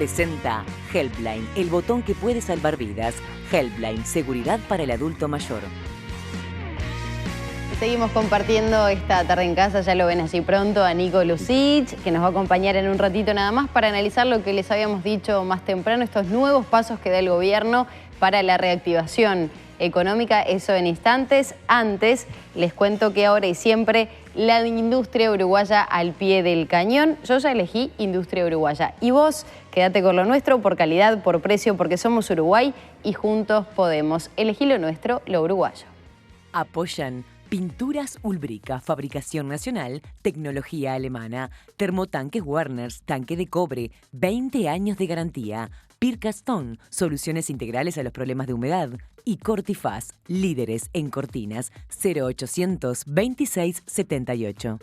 presenta Helpline, el botón que puede salvar vidas. Helpline, seguridad para el adulto mayor. Seguimos compartiendo esta tarde en casa, ya lo ven allí pronto, a Nico Lucic, que nos va a acompañar en un ratito nada más para analizar lo que les habíamos dicho más temprano, estos nuevos pasos que da el gobierno para la reactivación económica, eso en instantes. Antes, les cuento que ahora y siempre la industria uruguaya al pie del cañón. Yo ya elegí industria uruguaya. Y vos, quédate con lo nuestro por calidad, por precio, porque somos Uruguay y juntos podemos. Elegí lo nuestro, lo uruguayo. Apoyan Pinturas Ulbrica, fabricación nacional, tecnología alemana. Termotanques Werners, tanque de cobre, 20 años de garantía. Pirca Stone, soluciones integrales a los problemas de humedad. Y Cortifaz, líderes en cortinas, 0800 26 78.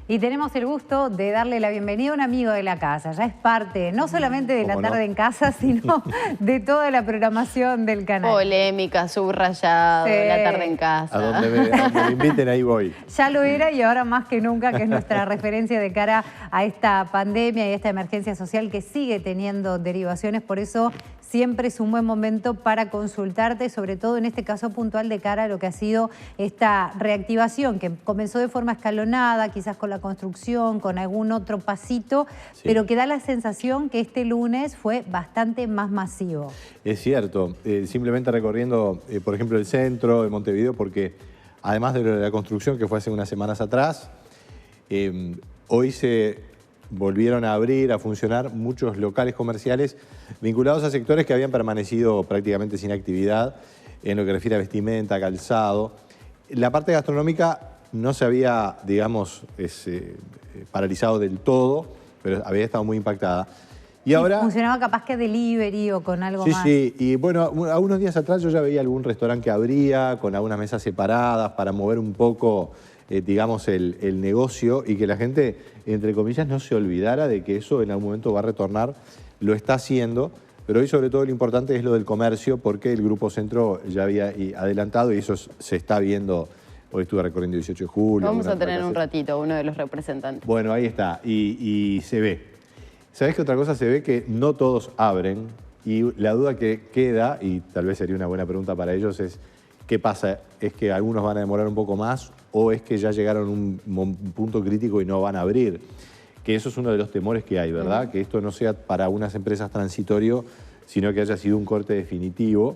Y tenemos el gusto de darle la bienvenida a un amigo de la casa. Ya es parte, no solamente de la tarde en casa, sino de toda la programación del canal. Polémica, subrayado, la tarde en casa. A donde me inviten, ahí voy. Ya lo era y ahora más que nunca, que es nuestra referencia de cara a esta pandemia y a esta emergencia social que sigue teniendo derivaciones. Por eso siempre es un buen momento para consultarte, sobre todo en este caso puntual de cara a lo que ha sido esta reactivación, que comenzó de forma escalonada, quizás con la construcción, con algún otro pasito, sí, pero que da la sensación que este lunes fue bastante más masivo. Es cierto, simplemente recorriendo, por ejemplo, el centro de Montevideo, porque además de la construcción que fue hace unas semanas atrás, hoy se volvieron a abrir, a funcionar muchos locales comerciales vinculados a sectores que habían permanecido prácticamente sin actividad en lo que refiere a vestimenta, calzado. La parte gastronómica no se había, digamos, paralizado del todo, pero había estado muy impactada. Y ahora funcionaba capaz que delivery o con algo más. Sí, y bueno, a unos días atrás yo ya veía algún restaurante que abría con algunas mesas separadas para mover un poco, digamos, el negocio y que la gente, entre comillas, no se olvidara de que eso en algún momento va a retornar. Lo está haciendo, pero hoy sobre todo lo importante es lo del comercio, porque el Grupo Centro ya había adelantado y eso se está viendo. Hoy estuve recorriendo 18 de julio. Vamos a tener un ratito uno de los representantes. Bueno, ahí está, y se ve. ¿Sabés qué otra cosa se ve? Que no todos abren, y la duda que queda, y tal vez sería una buena pregunta para ellos, es ¿qué pasa? ¿Es que algunos van a demorar un poco más o es que ya llegaron a un punto crítico y no van a abrir? Que eso es uno de los temores que hay, ¿verdad? Que esto no sea para unas empresas transitorio, sino que haya sido un corte definitivo,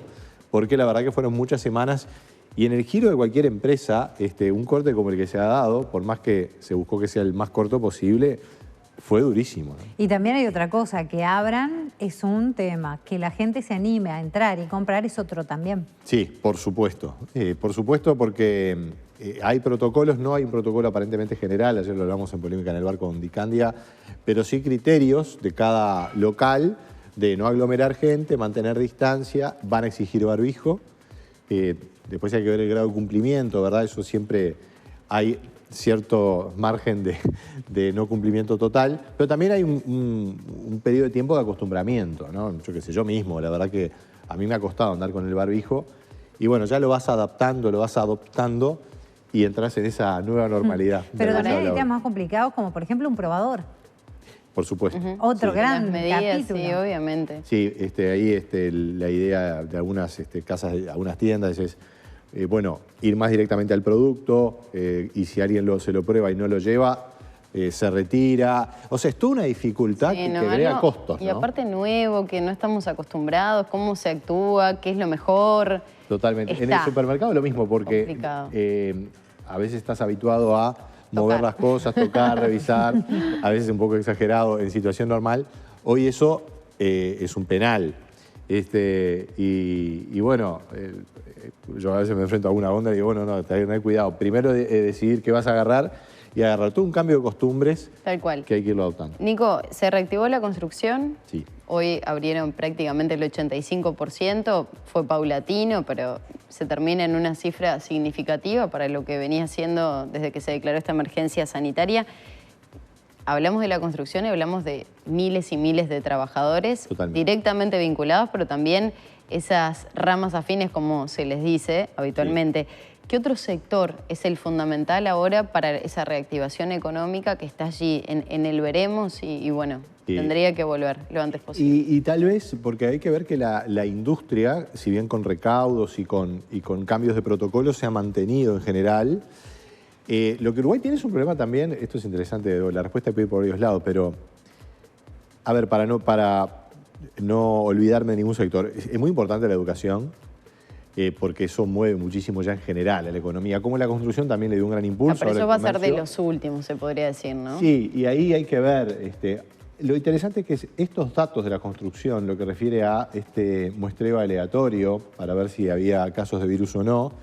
porque la verdad que fueron muchas semanas. Y en el giro de cualquier empresa, un corte como el que se ha dado, por más que se buscó que sea el más corto posible, fue durísimo, ¿no? Y también hay otra cosa, que abran es un tema, que la gente se anime a entrar y comprar es otro también. Sí, por supuesto. Por supuesto, porque hay protocolos, no hay un protocolo aparentemente general, ayer lo hablamos en Polémica en el Bar con Dicandia, pero sí criterios de cada local de no aglomerar gente, mantener distancia, van a exigir barbijo. Después hay que ver el grado de cumplimiento, ¿verdad? Eso siempre hay cierto margen de no cumplimiento total, pero también hay un periodo de tiempo de acostumbramiento, ¿no? Yo qué sé, yo mismo, la verdad que a mí me ha costado andar con el barbijo y bueno, ya lo vas adaptando, lo vas adoptando y entras en esa nueva normalidad. Pero también hay temas más complicados como por ejemplo un probador. Por supuesto. Otro gran medidas, capítulo. sí, obviamente. Sí, ahí la idea de algunas casas, algunas tiendas es, bueno, ir más directamente al producto y si alguien se lo prueba y no lo lleva, se retira. O sea, es toda una dificultad que crea costos, ¿no? Y aparte nuevo, que no estamos acostumbrados, cómo se actúa, qué es lo mejor. Totalmente. En el supermercado lo mismo, porque a veces estás habituado a mover las cosas, tocar, revisar, a veces un poco exagerado en situación normal. Hoy eso es un penal. Y bueno, yo a veces me enfrento a alguna onda y digo, bueno, no, tener cuidado. Primero decidir qué vas a agarrar y agarrar todo un cambio de costumbres. Tal cual. Que hay que irlo adoptando. Nico, ¿se reactivó la construcción? Sí. Hoy abrieron prácticamente el 85%, fue paulatino, pero se termina en una cifra significativa para lo que venía haciendo desde que se declaró esta emergencia sanitaria. Hablamos de la construcción y hablamos de miles y miles de trabajadores directamente vinculados, pero también esas ramas afines, como se les dice habitualmente. ¿Qué otro sector es el fundamental ahora para esa reactivación económica que está allí en el veremos y bueno, tendría que volver lo antes posible? Y tal vez, porque hay que ver que la industria, si bien con recaudos y con cambios de protocolo, se ha mantenido en general. Lo que Uruguay tiene es un problema también, esto es interesante, la respuesta puede ir por varios lados, pero a ver, para no olvidarme de ningún sector, es muy importante la educación, porque eso mueve muchísimo ya en general a la economía. Como la construcción también le dio un gran impulso. Pero eso va a ser de los últimos, se podría decir, ¿no? Sí, y ahí hay que ver. Lo interesante es que estos datos de la construcción, lo que refiere a este muestreo aleatorio para ver si había casos de virus o no,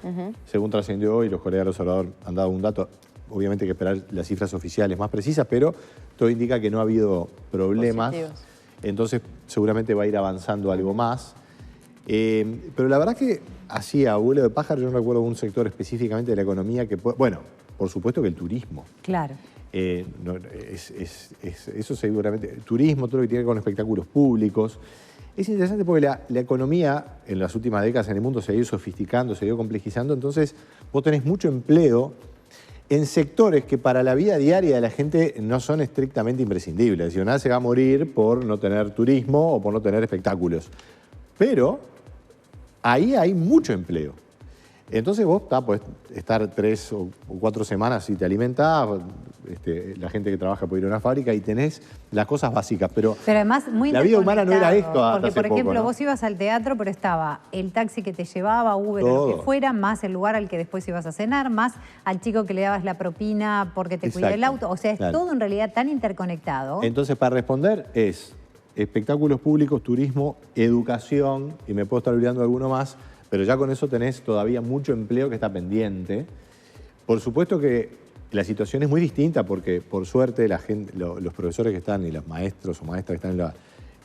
según trascendió hoy, los colegas del Observador han dado un dato, obviamente hay que esperar las cifras oficiales más precisas, pero todo indica que no ha habido problemas. Positivos. Entonces seguramente va a ir avanzando algo más. Pero la verdad que así a vuelo de pájaro yo no recuerdo un sector específicamente de la economía que bueno, por supuesto que el turismo. Claro. Eso seguramente, turismo, todo lo que tiene que ver con espectáculos públicos. Es interesante porque la economía en las últimas décadas en el mundo se ha ido sofisticando, se ha ido complejizando, entonces vos tenés mucho empleo en sectores que para la vida diaria de la gente no son estrictamente imprescindibles. Es decir, nada se va a morir por no tener turismo o por no tener espectáculos. Pero ahí hay mucho empleo. Entonces vos podés estar 3 o 4 semanas si te alimentás, la gente que trabaja puede ir a una fábrica y tenés las cosas básicas, pero además muy la vida humana no era esto hasta porque, hace por ejemplo, poco, ¿no? vos ibas al teatro, pero estaba el taxi que te llevaba, Uber o Todo. lo que fuera, más el lugar al que después ibas a cenar, más al chico que le dabas la propina porque te cuida el auto. O sea, es todo en realidad tan interconectado. Entonces, para responder es espectáculos públicos, turismo, educación, y me puedo estar olvidando de alguno más, pero ya con eso tenés todavía mucho empleo que está pendiente. Por supuesto que la situación es muy distinta porque, por suerte, la gente, los profesores que están y los maestros o maestras que están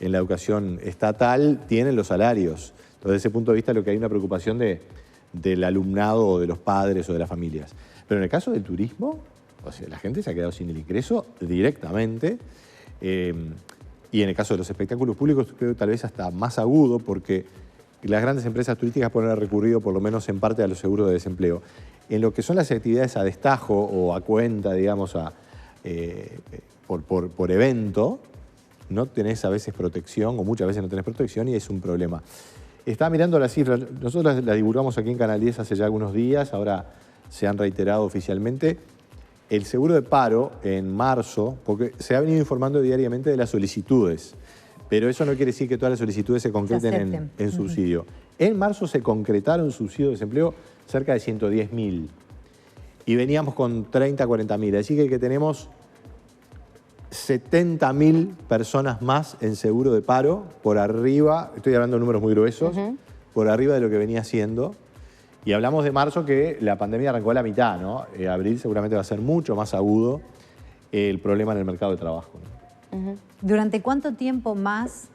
en la educación estatal tienen los salarios. Entonces, desde ese punto de vista, lo que hay una preocupación del alumnado o de los padres o de las familias. Pero en el caso del turismo, o sea, la gente se ha quedado sin el ingreso directamente. Y en el caso de los espectáculos públicos, creo que tal vez hasta más agudo porque las grandes empresas turísticas pueden haber recurrido por lo menos en parte a los seguros de desempleo. En lo que son las actividades a destajo o a cuenta, digamos, por evento, no tenés a veces protección o muchas veces no tenés protección y es un problema. Estaba mirando las cifras, nosotros las divulgamos aquí en Canal 10 hace ya algunos días, ahora se han reiterado oficialmente. El seguro de paro en marzo, porque se ha venido informando diariamente de las solicitudes, pero eso no quiere decir que todas las solicitudes se concreten en subsidio. En marzo se concretaron subsidios de desempleo cerca de 110.000 y veníamos con 30, 40.000. Así que tenemos 70.000 personas más en seguro de paro por arriba, estoy hablando de números muy gruesos, por arriba de lo que venía siendo. Y hablamos de marzo que la pandemia arrancó a la mitad, ¿no? Abril seguramente va a ser mucho más agudo el problema en el mercado de trabajo, ¿no? ¿Durante cuánto tiempo más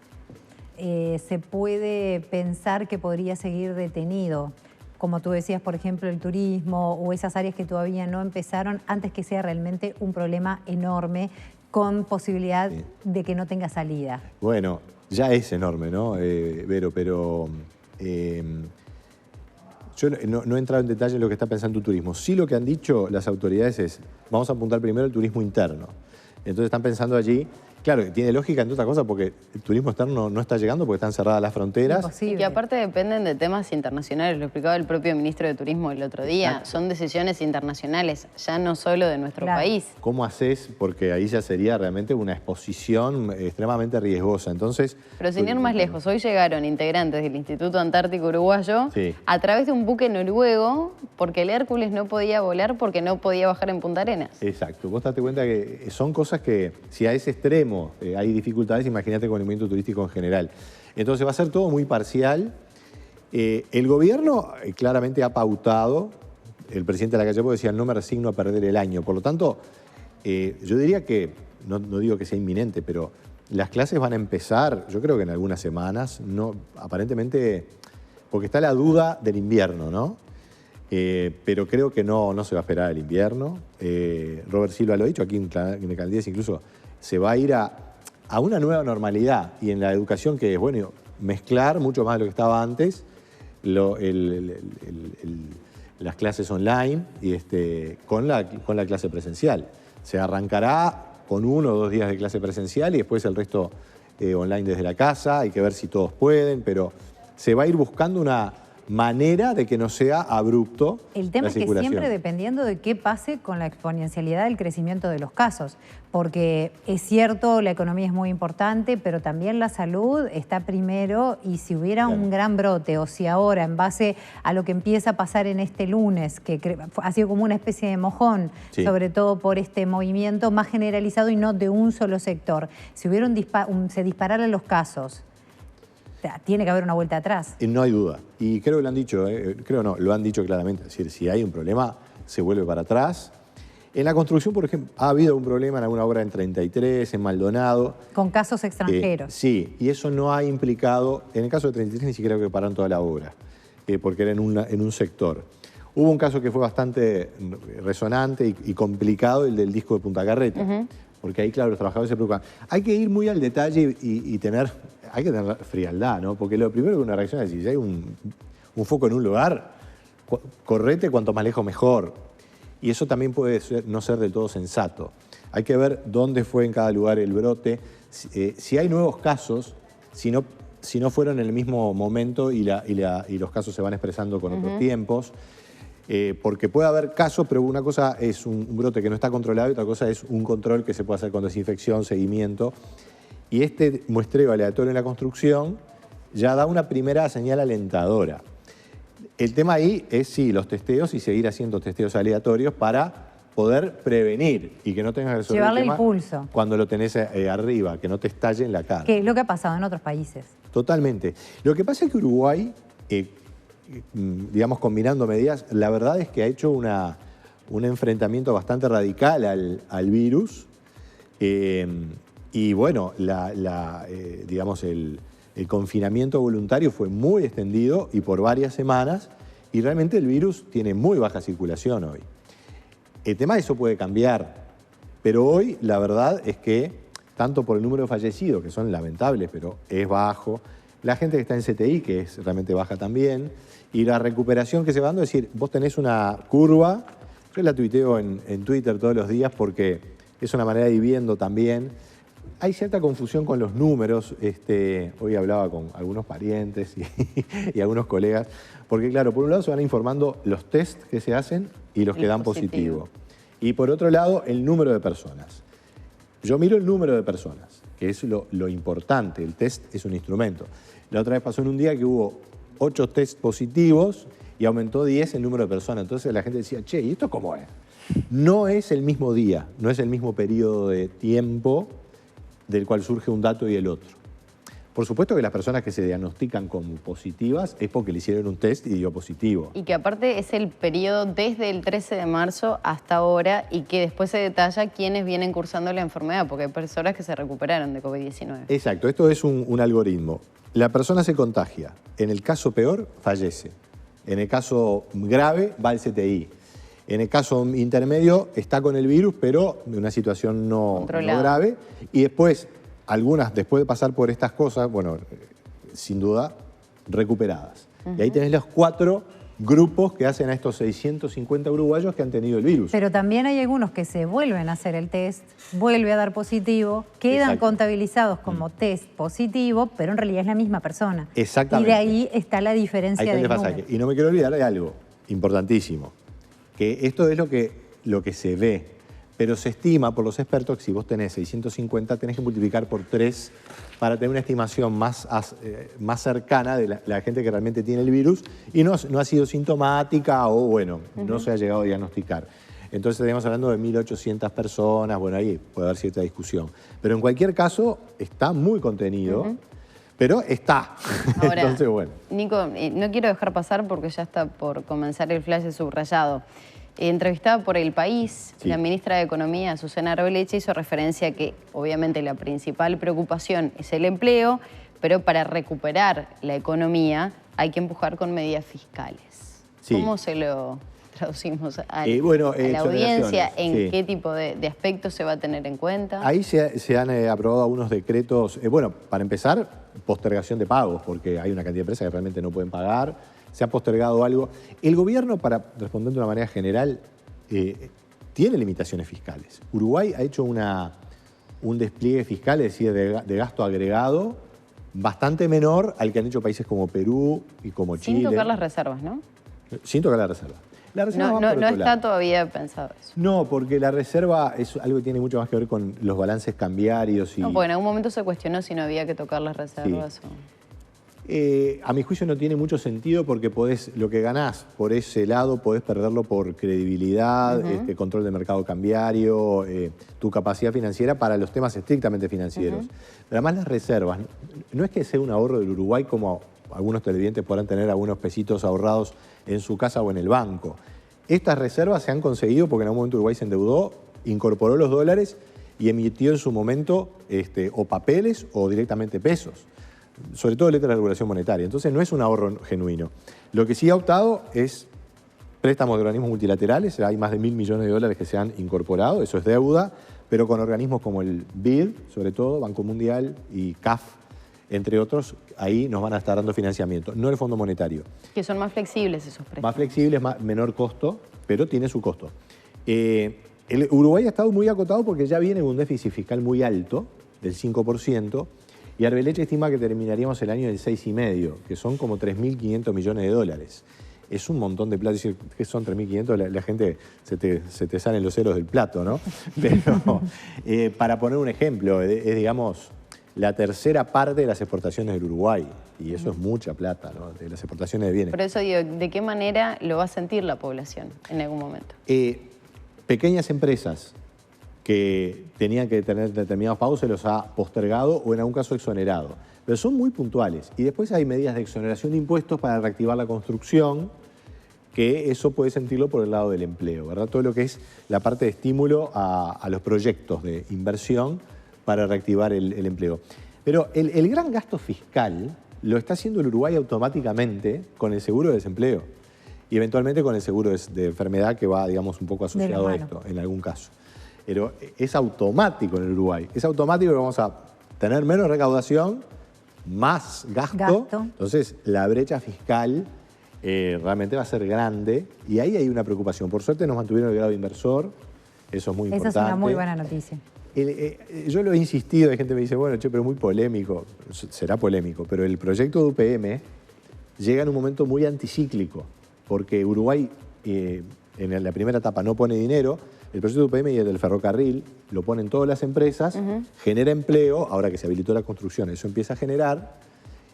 se puede pensar que podría seguir detenido? Como tú decías, por ejemplo, el turismo o esas áreas que todavía no empezaron antes que sea realmente un problema enorme con posibilidad de que no tenga salida. Bueno, ya es enorme, ¿no, Vero? Pero yo no he entrado en detalle en lo que está pensando el turismo. Sí, lo que han dicho las autoridades es, vamos a apuntar primero el turismo interno. Entonces están pensando allí, claro, que tiene lógica entre otras cosas porque el turismo externo no está llegando porque están cerradas las fronteras. Imposible. Y que aparte dependen de temas internacionales, lo explicaba el propio ministro de Turismo el otro día. Exacto. Son decisiones internacionales, ya no solo de nuestro país. ¿Cómo haces? Porque ahí ya sería realmente una exposición extremadamente riesgosa. Entonces, pero sin ir más lejos, hoy llegaron integrantes del Instituto Antártico Uruguayo a través de un buque noruego porque el Hércules no podía volar porque no podía bajar en Punta Arenas. Exacto. Vos te das cuenta que son cosas que, si a ese extremo hay dificultades, imagínate con el movimiento turístico en general. Entonces va a ser todo muy parcial. El gobierno claramente ha pautado, el presidente de la calle decía, no me resigno a perder el año. Por lo tanto, yo diría que, no digo que sea inminente, pero las clases van a empezar, yo creo que en algunas semanas, no, aparentemente, porque está la duda del invierno, ¿no? Pero creo que no se va a esperar el invierno. Robert Silva lo ha dicho aquí en Canal 10, incluso se va a ir a una nueva normalidad y en la educación que es, bueno, mezclar mucho más de lo que estaba antes, las clases online y con la clase presencial. Se arrancará con 1 o 2 días de clase presencial y después el resto online desde la casa. Hay que ver si todos pueden, pero se va a ir buscando una manera de que no sea abrupto el tema la es que circulación. siempre dependiendo de qué pase con la exponencialidad del crecimiento de los casos, porque es cierto, la economía es muy importante, pero también la salud está primero, y si hubiera un gran brote, o si ahora, en base a lo que empieza a pasar en este lunes, que ha sido como una especie de mojón, sobre todo por este movimiento más generalizado y no de un solo sector, si hubiera se dispararan los casos, tiene que haber una vuelta atrás. No hay duda. Y creo que lo han dicho, creo no, lo han dicho claramente. Es decir, si hay un problema, se vuelve para atrás. En la construcción, por ejemplo, ha habido un problema en alguna obra en 33, en Maldonado. Con casos extranjeros. Sí, y eso no ha implicado, en el caso de 33 ni siquiera creo que pararon toda la obra, porque era en un sector. Hubo un caso que fue bastante resonante y complicado, el del disco de Punta Carreta. Porque ahí, claro, los trabajadores se preocupan. Hay que ir muy al detalle y hay que tener frialdad, ¿no? Porque lo primero que una reacción es decir, si hay un foco en un lugar, correte cuanto más lejos mejor. Y eso también puede no ser del todo sensato. Hay que ver dónde fue en cada lugar el brote. Si hay nuevos casos, si no fueron en el mismo momento y los casos se van expresando con otros tiempos. Porque puede haber casos, pero una cosa es un brote que no está controlado y otra cosa es un control que se puede hacer con desinfección, seguimiento. Y este muestreo aleatorio en la construcción ya da una primera señal alentadora. El tema ahí es sí, los testeos y seguir haciendo testeos aleatorios para poder prevenir y que no tengas que resolver llevarle el tema el pulso cuando lo tenés arriba, que no te estalle en la cara. Que es lo que ha pasado en otros países. Totalmente. Lo que pasa es que Uruguay, digamos, combinando medidas, la verdad es que ha hecho un enfrentamiento bastante radical al virus. Y bueno, digamos, el confinamiento voluntario fue muy extendido y por varias semanas, y realmente el virus tiene muy baja circulación hoy. El tema de eso puede cambiar, pero hoy la verdad es que, tanto por el número de fallecidos, que son lamentables, pero es bajo, la gente que está en CTI, que es realmente baja también, y la recuperación que se va dando, es decir, vos tenés una curva, yo la tuiteo en Twitter todos los días porque es una manera de ir viendo también. Hay cierta confusión con los números. Hoy hablaba con algunos parientes y algunos colegas, porque claro, por un lado se van informando los test que se hacen y los que dan positivo. Y por otro lado, el número de personas. Yo miro el número de personas, que es lo importante. El test es un instrumento. La otra vez pasó en un día que hubo 8 test positivos y aumentó 10 el número de personas. Entonces la gente decía, che, ¿y esto cómo es? No es el mismo día, no es el mismo periodo de tiempo del cual surge un dato y el otro. Por supuesto que las personas que se diagnostican como positivas es porque le hicieron un test y dio positivo. Y que aparte es el periodo desde el 13 de marzo hasta ahora y que después se detalla quiénes vienen cursando la enfermedad, porque hay personas que se recuperaron de COVID-19. Exacto, esto es un algoritmo. La persona se contagia, en el caso peor fallece, en el caso grave va al CTI. En el caso intermedio está con el virus, pero de una situación no grave. Y después, algunas, después de pasar por estas cosas, bueno, sin duda, recuperadas. Y ahí tenés los 4 grupos que hacen a estos 650 uruguayos que han tenido el virus. Pero también hay algunos que se vuelven a hacer el test, vuelve a dar positivo, quedan contabilizados como test positivo, pero en realidad es la misma persona. Exactamente. Y de ahí está la diferencia de número. Y no me quiero olvidar de algo importantísimo, que esto es lo que se ve, pero se estima por los expertos que si vos tenés 650 tenés que multiplicar por 3 para tener una estimación más cercana de la gente que realmente tiene el virus y no ha sido sintomática o, bueno, no se ha llegado a diagnosticar. Entonces estaríamos hablando de 1.800 personas, bueno, ahí puede haber cierta discusión. Pero en cualquier caso está muy contenido, pero está. Ahora, entonces, bueno. Nico, no quiero dejar pasar porque ya está por comenzar el flash subrayado. Entrevistada por El País, la ministra de Economía, Susana Arboleche, hizo referencia a que obviamente la principal preocupación es el empleo, pero para recuperar la economía hay que empujar con medidas fiscales. ¿Cómo se lo traducimos a la audiencia? ¿En qué tipo de aspectos se va a tener en cuenta? Ahí se han aprobado algunos decretos. Bueno, para empezar, postergación de pagos, porque hay una cantidad de empresas que realmente no pueden pagar. se ha postergado algo. El gobierno, para responder de una manera general, tiene limitaciones fiscales. Uruguay ha hecho un despliegue fiscal, es decir, de gasto agregado, bastante menor al que han hecho países como Perú y como Chile. Sin tocar las reservas, ¿no? Sin tocar la reserva. La reserva no está todavía pensado eso. No, porque la reserva es algo que tiene mucho más que ver con los balances cambiarios. No, porque en algún momento se cuestionó si no había que tocar las reservas. Sí. A mi juicio no tiene mucho sentido porque lo que ganás por ese lado podés perderlo por credibilidad, control del mercado cambiario, tu capacidad financiera para los temas estrictamente financieros. Pero además las reservas, no es que sea un ahorro del Uruguay como algunos televidentes podrán tener algunos pesitos ahorrados en su casa o en el banco. Estas reservas se han conseguido porque en algún momento Uruguay se endeudó, incorporó los dólares y emitió en su momento o papeles o directamente pesos, sobre todo letras de regulación monetaria. Entonces no es un ahorro genuino. Lo que sí ha optado es préstamos de organismos multilaterales, hay más de 1.000 millones de dólares que se han incorporado, eso es deuda, pero con organismos como el BID, sobre todo, Banco Mundial y CAF, entre otros, ahí nos van a estar dando financiamiento, no el Fondo Monetario. Que son más flexibles esos préstamos. Más flexibles, menor costo, pero tiene su costo. El Uruguay ha estado muy acotado porque ya viene un déficit fiscal muy alto, del 5%, y Arbeleche estima que terminaríamos el año del 6,5%, que son como 3.500 millones de dólares. Es un montón de plata. Decir que son 3.500, la gente se te salen los ceros del plato, ¿no? Pero para poner un ejemplo, es digamos la tercera parte de las exportaciones del Uruguay, y eso es mucha plata, ¿no? De las exportaciones de bienes. Por eso digo, ¿de qué manera lo va a sentir la población en algún momento? Pequeñas empresas que tenían que tener determinados pagos se los ha postergado o en algún caso exonerado. Pero son muy puntuales. Y después hay medidas de exoneración de impuestos para reactivar la construcción, que eso puede sentirlo por el lado del empleo, ¿verdad? Todo lo que es la parte de estímulo a los proyectos de inversión para reactivar el empleo. Pero el gran gasto fiscal lo está haciendo el Uruguay automáticamente con el seguro de desempleo y eventualmente con el seguro de enfermedad que va, digamos, un poco asociado a esto, en algún caso. Pero es automático en el Uruguay. Es automático que vamos a tener menos recaudación, más gasto. Entonces, la brecha fiscal realmente va a ser grande y ahí hay una preocupación. Por suerte nos mantuvieron el grado inversor, eso es muy importante. Esa es una muy buena noticia. Yo lo he insistido, hay gente que me dice, bueno, che, pero muy polémico. Será polémico, pero el proyecto de UPM llega en un momento muy anticíclico, porque Uruguay en la primera etapa no pone dinero. El proyecto de UPM y el del ferrocarril lo ponen todas las empresas, genera empleo, ahora que se habilitó la construcción, eso empieza a generar,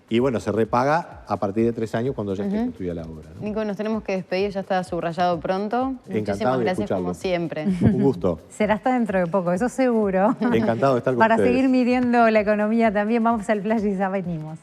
y bueno, se repaga a partir de 3 años cuando ya esté construida la obra, ¿no? Nico, nos tenemos que despedir, ya está subrayado pronto. Encantado. Muchísimas gracias como siempre. Un gusto. Será hasta dentro de poco, eso seguro. Encantado de estar con Para ustedes. seguir midiendo la economía también, vamos al flash y ya venimos.